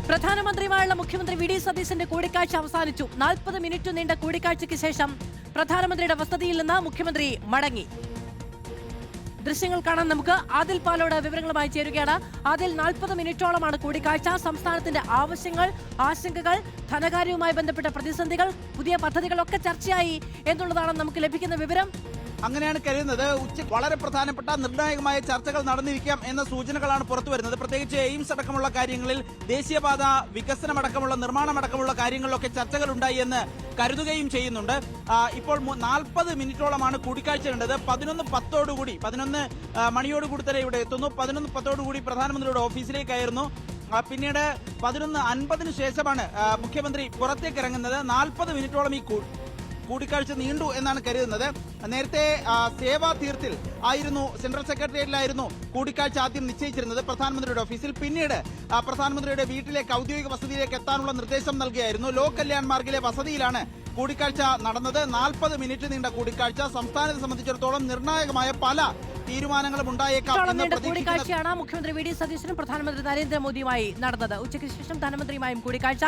പ്രധാനമന്ത്രിയുമായുള്ള മുഖ്യമന്ത്രി V D സതീശന്റെ കൂടിക്കാഴ്ച അവസാനിച്ചു. 40 മിനിറ്റ് നീണ്ട കൂടിക്കാഴ്ചയ്ക്ക് ശേഷം പ്രധാനമന്ത്രിയുടെ വസതിയിൽ നിന്ന് മുഖ്യമന്ത്രി മടങ്ങി. ദൃശ്യങ്ങൾ കാണാൻ നമുക്ക് ആദിൽ പാലോട് വിവരങ്ങളുമായി ചേരുകയാണ്. ആദിൽ, 40 മിനിറ്റോളമാണ് കൂടിക്കാഴ്ച. സംസ്ഥാനത്തിന്റെ ആവശ്യങ്ങൾ, ആശങ്കകൾ, ധനകാര്യവുമായി ബന്ധപ്പെട്ട പ്രതിസന്ധികൾ, പുതിയ പദ്ധതികളൊക്കെ ചർച്ചയായി എന്നുള്ളതാണ് നമുക്ക് ലഭിക്കുന്ന വിവരം. അങ്ങനെയാണ് കരുതുന്നത്. വളരെ പ്രധാനപ്പെട്ട നിർണായകമായ ചർച്ചകൾ നടന്നിരിക്കാം എന്ന സൂചനകളാണ് പുറത്തുവരുന്നത്. പ്രത്യേകിച്ച് എയിംസ് അടക്കമുള്ള കാര്യങ്ങളിൽ, ദേശീയപാത വികസനമടക്കമുള്ള നിർമ്മാണമടക്കമുള്ള കാര്യങ്ങളിലൊക്കെ ചർച്ചകൾ ഉണ്ടായി എന്ന് കരുതുകയും ചെയ്യുന്നുണ്ട്. ഇപ്പോൾ 40 മിനിറ്റോളമാണ് കൂടിക്കാഴ്ച കണ്ടത്. 11 മണിയോടുകൂടി തന്നെ ഇവിടെ എത്തുന്നു. 11:10 പ്രധാനമന്ത്രിയുടെ ഓഫീസിലേക്കായിരുന്നു. പിന്നീട് 11:50 ശേഷമാണ് മുഖ്യമന്ത്രി പുറത്തേക്ക് ഇറങ്ങുന്നത്. 40 മിനിറ്റോളം ഈ കൂടിക്കാഴ്ച നീണ്ടു എന്നാണ് കരുതുന്നത്. നേരത്തെ സേവാ തീർത്തിൽ ആയിരുന്നു, സെൻട്രൽ സെക്രട്ടേറിയറ്റിലായിരുന്നു കൂടിക്കാഴ്ച ആദ്യം നിശ്ചയിച്ചിരുന്നത് പ്രധാനമന്ത്രിയുടെ ഓഫീസിൽ. പിന്നീട് പ്രധാനമന്ത്രിയുടെ വീട്ടിലേക്ക്, ഔദ്യോഗിക വസതിയിലേക്ക് എത്താനുള്ള നിർദ്ദേശം നൽകിയായിരുന്നു. ലോക് കല്യാൺ മാർഗിലെ വസതിയിലാണ് കൂടിക്കാഴ്ച നടന്നത്. 40 മിനിറ്റ് നീണ്ട കൂടിക്കാഴ്ച സംസ്ഥാനത്തെ സംബന്ധിച്ചിടത്തോളം നിർണായകമായ പല തീരുമാനങ്ങളും ഉണ്ടായേക്കാം. കൂടിക്കാഴ്ചയാണ് മുഖ്യമന്ത്രി വി ഡി സതീശനും പ്രധാനമന്ത്രി നരേന്ദ്രമോദിയുമായി നടന്നത്. ഉച്ചയ്ക്ക് ശേഷം ധനമന്ത്രിയുമായും കൂടിക്കാഴ്ച.